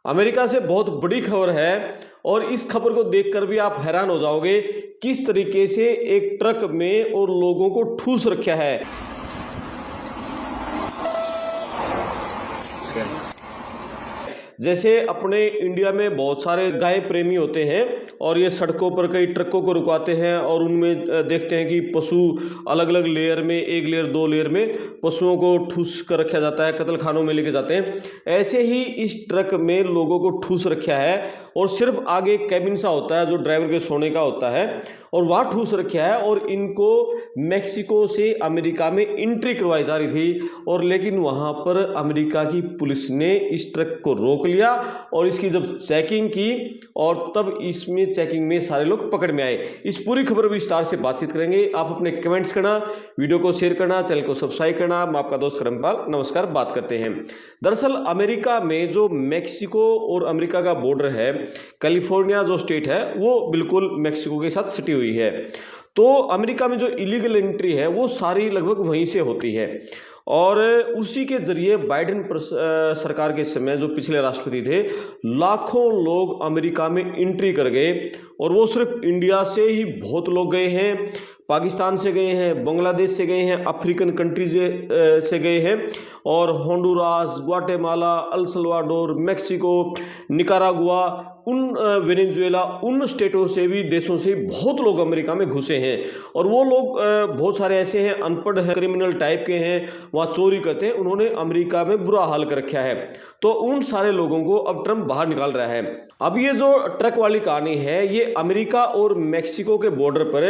America से बहुत बड़ी खबर है और इस खबर को देखकर भी आप हैरान हो जाओगे किस तरीके से एक ट्रक में और लोगों को ठूस रखा है। जैसे अपने इंडिया में बहुत सारे गाय प्रेमी होते हैं और ये सड़कों पर कई ट्रकों को रुकवाते हैं और उनमें देखते हैं कि पशु अलग अलग लेयर में, एक लेयर दो लेयर में पशुओं को ठूस कर रखा जाता है, कत्ल खानों में लेके जाते हैं। ऐसे ही इस ट्रक में लोगों को ठूस रखा है और सिर्फ आगे कैबिन सा होता है जो ड्राइवर के सोने का होता है और वहाँ ठूस रखा है और इनको मैक्सिको से अमेरिका में एंट्री करवाई जा रही थी और लेकिन वहाँ पर अमेरिका की पुलिस ने इस ट्रक को रोक लिया और इसकी जब चेकिंग की और तब इसमें चेकिंग में सारे लोग पकड़ में आए। इस पूरी खबर विस्तार से बातचीत करेंगे। आप अपने कमेंट्स करना, वीडियो को शेयर करना, चैनल को सब्सक्राइब करना। मैं आपका दोस्त करमपाल, नमस्कार। बात करते हैं दरअसल अमेरिका में जो मैक्सिको और अमेरिका का बॉर्डर है, कैलिफोर्निया जो स्टेट है वो बिल्कुल मैक्सिको के साथ सटी हुई है। तो अमेरिका में जो इलीगल एंट्री है वो सारी लगभग वहीं से होती है और उसी के जरिए बाइडेन सरकार के समय जो पिछले राष्ट्रपति थे, लाखों लोग अमेरिका में एंट्री कर गए और वो सिर्फ इंडिया से ही बहुत लोग गए हैं, पाकिस्तान से गए हैं, बांग्लादेश से गए हैं, अफ्रीकन कंट्रीज से गए हैं और Honduras, Guatemala, El Salvador, Mexico, Nicaragua, Venezuela, उन स्टेटों से भी, देशों से बहुत लोग अमेरिका में घुसे हैं और वो लोग बहुत सारे ऐसे हैं, अनपढ़ हैं, क्रिमिनल टाइप के हैं, वहाँ चोरी करते हैं, उन्होंने अमेरिका में बुरा हाल कर रखा है। तो उन सारे लोगों को अब ट्रंप बाहर निकाल रहा है। अब ये जो ट्रक वाली कहानी है ये अमेरिका और मैक्सिको के बॉर्डर पर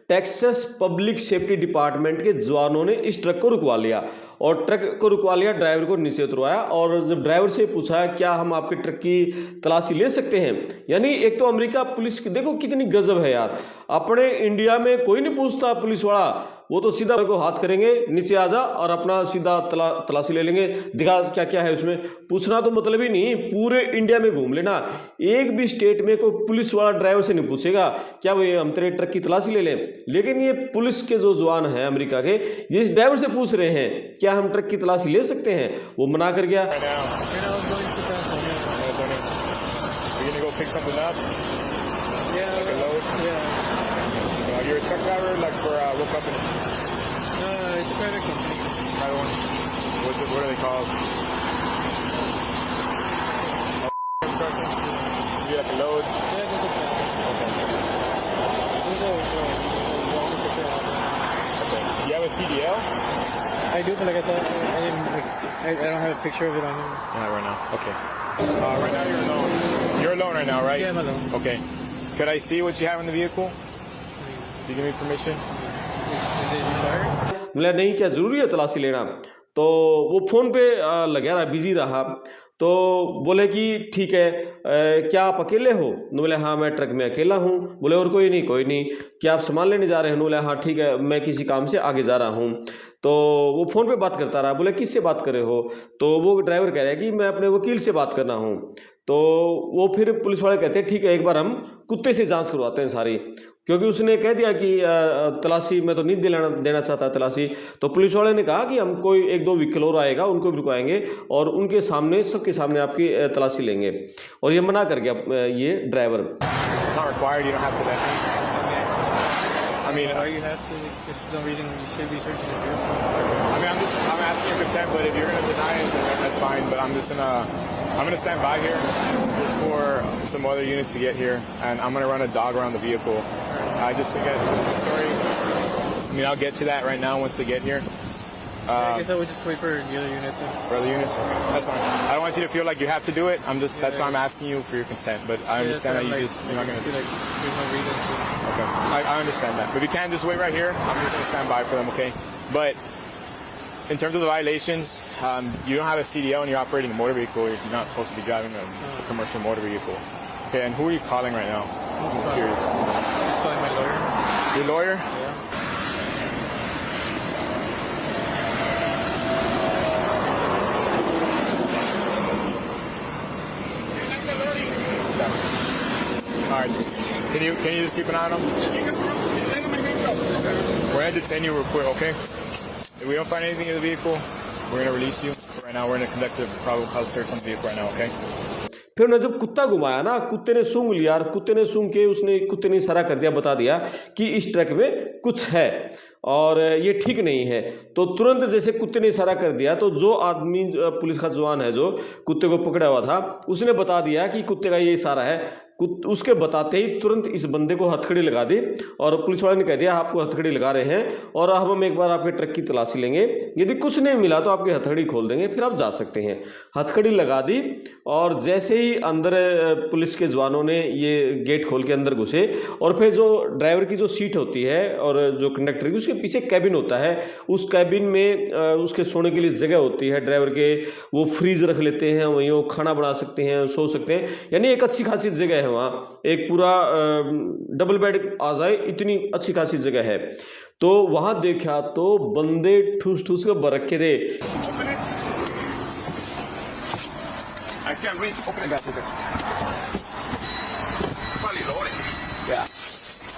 टेक्सास पब्लिक सेफ्टी डिपार्टमेंट के जवानों ने इस ट्रक को रुकवा लिया और ट्रक को रुकवा लिया, ड्राइवर को नीचे उतरवाया और जब ड्राइवर से पूछा क्या हम आपके ट्रक की तलाशी ले सकते हैं, यानी एक तो अमेरिका पुलिस की देखो कितनी गजब है यार। अपने इंडिया में कोई नहीं पूछता पुलिस वाला, वो तो सीधा को हाथ करेंगे, नीचे आ जा और अपना सीधा तलाशी ले लेंगे, दिखा क्या क्या है उसमें। पूछना तो मतलब ही नहीं, पूरे इंडिया में घूम लेना, एक भी स्टेट में कोई पुलिस वाला ड्राइवर से नहीं पूछेगा क्या भाई हम तेरे ट्रक की तलाशी ले लें। लेकिन ये पुलिस के जो जवान हैं अमेरिका के, ये इस ड्राइवर से पूछ रहे हैं क्या हम ट्रक की तलाशी ले सकते हैं, वो मना कर गया। You're a truck driver, like for what company? It's a private company. Private one. What are they called? Trucking? You get like a load? Yeah, that's okay. Okay. You have a CDL? I do, but like I said, I don't have a picture of it on me. Not right now. Okay. Right now you're alone. You're alone right now, right? Yeah, I'm alone. Okay. Could I see what you have in the vehicle? Do you give me permission? Is it required? बोला नहीं, क्या जरूरी है तलाशी लेना। तो वो phone पे लगा रहा, बिजी रहा। तो बोले कि ठीक है, क्या आप अकेले हो? बोले हाँ मैं ट्रक में अकेला हूँ। बोले और कोई नहीं? कोई नहीं। क्या आप सामान लेने जा रहे हैं? बोले हाँ ठीक है, मैं किसी काम से आगे जा रहा हूँ। तो वो फ़ोन पे बात करता रहा। बोले किससे बात कर रहे हो? तो वो ड्राइवर कह रहा है कि मैं अपने वकील से बात करना हूँ। तो वो फिर पुलिस वाले कहते हैं ठीक है, एक बार हम कुत्ते से जांच करवाते हैं सारी, क्योंकि उसने कह दिया कि तलाशी मैं तो नहीं देना चाहता तलाशी। तो पुलिस वाले ने कहा कि हम कोई एक दो व्हीकल और आएगा, उनको भी रुकवाएंगे और उनके सामने, सबके सामने आपकी तलाशी लेंगे। और ये मना कर गया ये driver. It's not required. You don't have to let me. I mean, Or you have to. There's no reason you should be searching the vehicle. I mean, I'm asking your consent, but if you're gonna deny it, then that's fine. But I'm gonna stand by here just for some other units to get here, and I'm gonna run a dog around the vehicle. I just think sorry. I mean, I'll get to that right now once they get here. I guess I would just wait for the other units. For other units, that's fine. I don't want you to feel like you have to do it. That's why I'm asking you for your consent. But I understand that you're not gonna. Like, there's no reason to. Okay, I understand that. But if you can, just wait right here. I'm just gonna stand by for them, okay? But in terms of the violations, you don't have a CDL and you're operating a motor vehicle. You're not supposed to be driving a commercial motor vehicle. Okay, and who are you calling right now? I'm just curious. I'm just calling my lawyer. Your lawyer? Yeah. All right. Can you just keep an eye on them? We're gonna detain you real quick, okay? If we don't find anything in the vehicle, we're gonna release you. Right now, we're gonna conduct a probable cause search on the vehicle right now, okay? फिर उन्होंने जब कुत्ता घुमाया ना, कुत्ते ने सूंघ लिया और कुत्ते ने सूंघ के कुत्ते ने इशारा कर दिया, बता दिया कि इस ट्रक में कुछ है और ये ठीक नहीं है। तो तुरंत जैसे कुत्ते ने इशारा कर दिया तो जो आदमी पुलिस का जवान है जो कुत्ते को पकड़ा हुआ था, उसने बता दिया कि कुत्ते का ये इशारा है। उसके बताते ही तुरंत इस बंदे को हथकड़ी लगा दी और पुलिस वाले ने कह दिया आपको हथकड़ी लगा रहे हैं और अब हम एक बार आपके ट्रक की तलाशी लेंगे, यदि कुछ नहीं मिला तो आपकी हथकड़ी खोल देंगे, फिर आप जा सकते हैं। हथकड़ी लगा दी और जैसे ही अंदर पुलिस के जवानों ने ये गेट खोल के अंदर घुसे और फिर जो ड्राइवर की जो सीट होती है और जो कंडक्टर की उसके पीछे कैबिन होता है, उस कैबिन में उसके सोने के लिए जगह होती है ड्राइवर के, वो फ्रीज रख लेते हैं, वहीं वो खाना बना सकते हैं, सो सकते हैं, यानी एक अच्छी खासी जगह है वहाँ, एक पूरा डबल बेड आ जाए इतनी अच्छी खासी जगह है। तो वहां देखा तो बंदे ठूस ठूस के बरखे थे।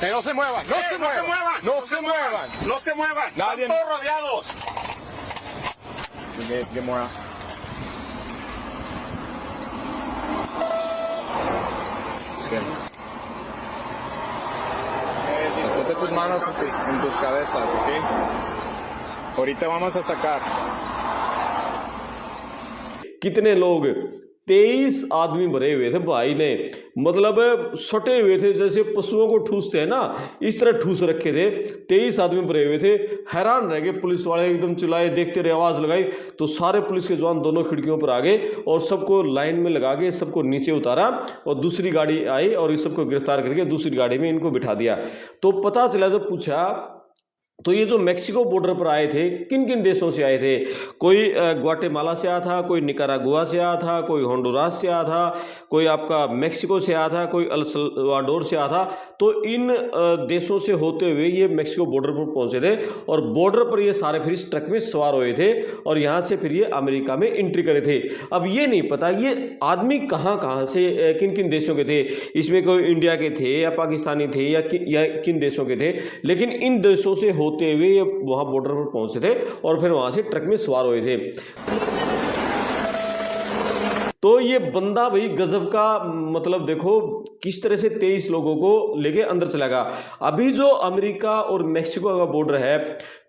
No se muevan, no se muevan, no se muevan, no se muevan, Nadie- están todos rodeados. Get more out. Bien. Ponte tus manos en tus cabezas, ¿ok? Ahorita vamos a sacar. कितने लोग 23 आदमी भरे हुए थे भाई ने, मतलब सटे हुए थे जैसे पशुओं को ठूसते हैं ना, इस तरह ठूस रखे थे। 23 आदमी भरे हुए थे। हैरान रह गए पुलिस वाले, एकदम चिल्लाए, देखते रहे, आवाज लगाई तो सारे पुलिस के जवान दोनों खिड़कियों पर आ गए और सबको लाइन में लगा के सबको नीचे उतारा और दूसरी गाड़ी आई और इस सबको गिरफ्तार करके दूसरी गाड़ी में इनको बिठा दिया। तो पता चला, जब पूछा तो ये जो मैक्सिको बॉर्डर पर आए थे किन किन देशों से आए थे, कोई ग्वाटेमाला से आया था, कोई निकारागुआ से आया था, कोई होंडुरास से आया था, कोई आपका मैक्सिको से आया था, कोई अल सल्वाडोर से आया था। तो इन देशों से होते हुए ये मैक्सिको बॉर्डर पर पहुंचे थे और बॉर्डर पर ये सारे फिर इस ट्रक में सवार हुए थे और यहाँ से फिर ये अमेरिका में एंट्री करे थे। अब ये नहीं पता ये आदमी कहाँ कहाँ से किन किन देशों के थे, इसमें कोई इंडिया के थे या पाकिस्तानी थे या किन देशों के थे, लेकिन इन देशों से होते हुए ये वहां बॉर्डर पर पहुंचे थे और फिर वहां से ट्रक में सवार हुए थे। तो ये बंदा भाई गजब का, मतलब देखो किस तरह से 23 लोगों को लेके अंदर चला गया। अभी जो अमेरिका और मैक्सिको का बॉर्डर है,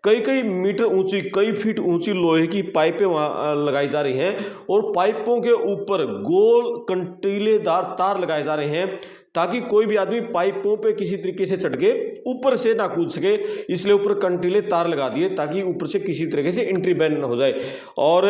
कई कई मीटर ऊंची, कई फीट ऊंची लोहे की पाइपें वहां लगाई जा रही हैं और पाइपों के ऊपर गोल कंटीलेदार तार लगाए जा रहे हैं ताकि कोई भी आदमी पाइपों पे किसी तरीके से चढ़ के ऊपर से ना कूद सके, इसलिए ऊपर कंटीले तार लगा दिए ताकि ऊपर से किसी तरीके से एंट्री बैन हो जाए। और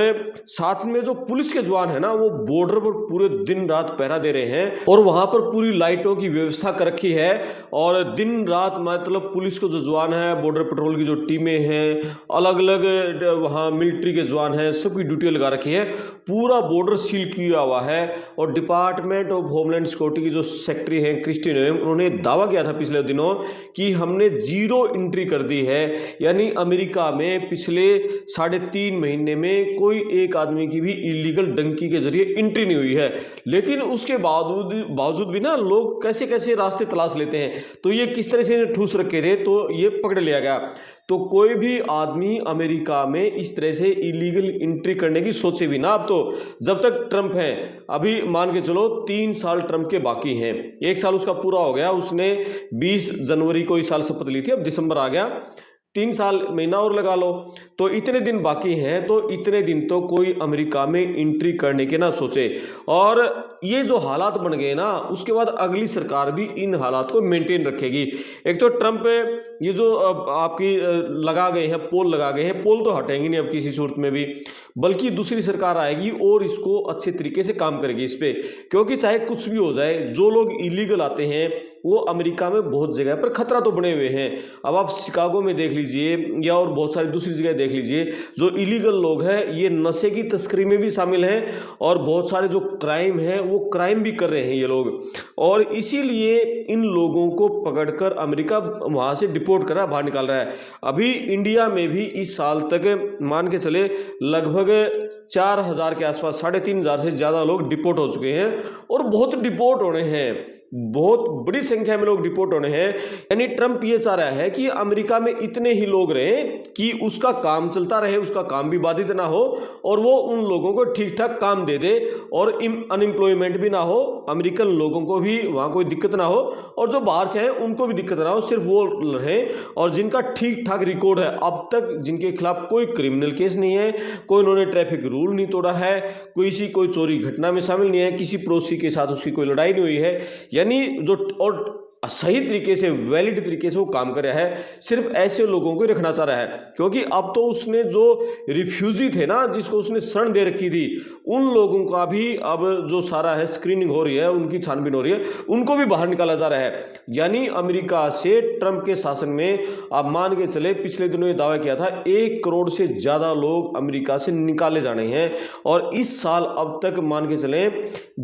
साथ में जो पुलिस के जवान है ना, वो बॉर्डर पर पूरे दिन रात पहरा दे रहे हैं और वहां पर पूरी लाइटों की व्यवस्था कर रखी है और दिन रात मतलब पुलिस के जो जवान है, बॉर्डर पेट्रोल की जो टीमें हैं, अलग अलग वहाँ मिलिट्री के जवान हैं, सबकी ड्यूटी लगा रखी है। पूरा बॉर्डर सील किया हुआ है और डिपार्टमेंट ऑफ होमलैंड सिक्योरिटी की जो सेक्रेटरी हैं क्रिस्टी नोएम, उन्होंने दावा किया था पिछले दिनों कि हमने 0 एंट्री कर दी है, यानी अमेरिका में पिछले 3.5 महीने में कोई एक आदमी की भी इलीगल डंकी के जरिए एंट्री नहीं हुई है। लेकिन उसके बावजूद भी ना लोग कैसे कैसे रास्ते तलाश लेते हैं। तो ये किस तरह से ठूस रखे थे तो ये पकड़ लिया गया। तो कोई भी आदमी अमेरिका में इस तरह से इलीगल एंट्री करने की सोचे भी ना, अब तो जब तक ट्रंप है, अभी मान के चलो 3 साल ट्रंप के बाकी हैं, 1 साल उसका पूरा हो गया, उसने 20 जनवरी को इस साल शपथ ली थी, अब दिसंबर आ गया, 3 साल महीना और लगा लो, तो इतने दिन बाकी हैं। तो इतने दिन तो कोई अमेरिका में एंट्री करने के ना सोचे। और ये जो हालात बन गए ना, उसके बाद अगली सरकार भी इन हालात को मेंटेन रखेगी। एक तो ट्रंप ये जो आपकी लगा गए हैं, पोल लगा गए हैं, पोल तो हटेंगे नहीं अब किसी सूरत में भी, बल्कि दूसरी सरकार आएगी और इसको अच्छे तरीके से काम करेगी इस पे। क्योंकि चाहे कुछ भी हो जाए, जो लोग इलीगल आते हैं वो अमेरिका में बहुत जगह पर खतरा तो बने हुए हैं। अब आप शिकागो में देख लीजिए या और बहुत सारी दूसरी जगह देख लीजिए, जो इलीगल लोग हैं ये नशे की तस्करी में भी शामिल हैं और बहुत सारे जो क्राइम है वो क्राइम भी कर रहे हैं ये लोग। और इसीलिए इन लोगों को पकड़कर अमेरिका वहां से डिपोर्ट कर रहा है, बाहर निकाल रहा है। अभी इंडिया में भी इस साल तक मान के चले लगभग 4000 के आसपास, 3500 से ज़्यादा लोग डिपोर्ट हो चुके हैं और बहुत डिपोर्ट होने हैं। बहुत बड़ी संख्या में लोग डिपोर्ट होने हैं। यानी ट्रंप ये चाह रहा है कि अमेरिका में इतने ही लोग रहें कि उसका काम चलता रहे, उसका काम भी बाधित ना हो और वो उन लोगों को ठीक ठाक काम दे दे और अनएम्प्लॉयमेंट भी ना हो, अमेरिकन लोगों को भी वहां कोई दिक्कत ना हो और जो बाहर से हैं उनको भी दिक्कत ना हो, सिर्फ वो रहें और जिनका ठीक ठाक रिकॉर्ड है, अब तक जिनके खिलाफ कोई क्रिमिनल केस नहीं है, कोई उन्होंने ट्रैफिक रूल नहीं तोड़ा है, कोई चोरी घटना में शामिल नहीं है, किसी पड़ोसी के साथ उसकी कोई लड़ाई नहीं हुई है, यानी जो और सही तरीके से वैलिड तरीके से वो काम कर रहा है, सिर्फ ऐसे लोगों को ही रखना चाह रहा है। क्योंकि अब तो उसने जो रिफ्यूजी थे ना, जिसको उसने शरण दे रखी थी, उन लोगों का भी अब जो सारा है स्क्रीनिंग हो रही है, उनकी छानबीन हो रही है, उनको भी बाहर निकाला जा रहा है। यानी अमेरिका से ट्रंप के शासन में आप मान के चले, पिछले दिनों ये दावा किया था 1 करोड़ से ज्यादा लोग अमेरिका से निकाले जाने हैं और इस साल अब तक मान के चले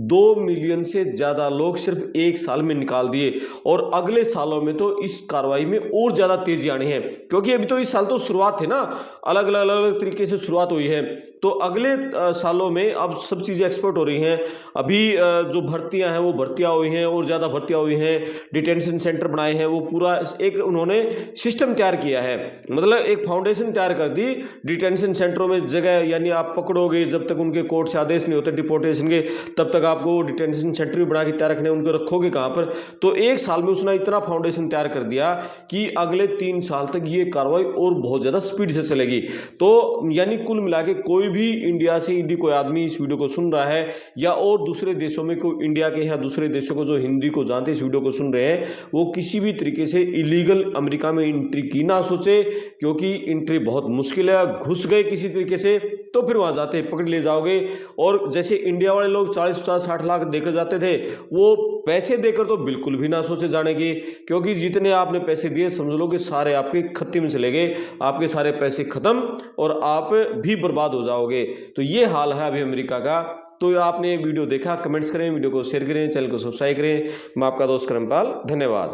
2 मिलियन से ज्यादा लोग सिर्फ 1 साल में निकाल दिए और अगले सालों में तो इस कार्रवाई में और ज्यादा तेजी आनी है। क्योंकि अभी तो इस साल तो शुरुआत है ना, अलग अलग तरीके से शुरुआत हुई है, तो अगले सालों में अब सब चीजें एक्सपर्ट हो रही हैं। अभी जो भर्तियां हैं वो भर्तियां हुई हैं और ज्यादा भर्तियां हुई हैं, डिटेंशन सेंटर बनाए हैं, वो पूरा एक उन्होंने सिस्टम तैयार किया है, मतलब एक फाउंडेशन तैयार कर दी डिटेंशन सेंटरों में जगह, यानी आप पकड़ोगे जब तक उनके कोर्ट से आदेश नहीं होते डिपोर्टेशन के, तब तक आपको डिटेंशन सेंटर भी बना के तैयार रखने, उनको रखोगे कहां पर। तो 1 साल में उसने इतना फाउंडेशन तैयार कर दिया कि अगले 3 साल तक ये कार्रवाई और बहुत ज्यादा स्पीड से चलेगी। तो यानी कुल मिला के कोई भी इंडिया से यदि कोई आदमी इस वीडियो को सुन रहा है या और दूसरे देशों में कोई इंडिया के या दूसरे देशों को जो हिंदी को जानते इस वीडियो को सुन रहे हैं, वो किसी भी तरीके से इलीगल अमेरिका में एंट्री की ना सोचे, क्योंकि एंट्री बहुत मुश्किल है। घुस गए किसी तरीके से तो फिर वहां जाते पकड़ ले जाओगे। और जैसे इंडिया वाले लोग 40, 50, 60 लाख देकर जाते थे, वो पैसे देकर तो बिल्कुल भी ना सोचे जाने की, क्योंकि जितने आपने पैसे दिए समझ लो कि सारे आपके खत्ते में चले गए, आपके सारे पैसे खत्म और आप भी बर्बाद हो जाओगे। तो ये हाल है अभी अमेरिका का। तो आपने वीडियो देखा, कमेंट्स करें, वीडियो को शेयर करें, चैनल को सब्सक्राइब करें। मैं आपका दोस्त करमपाल, धन्यवाद।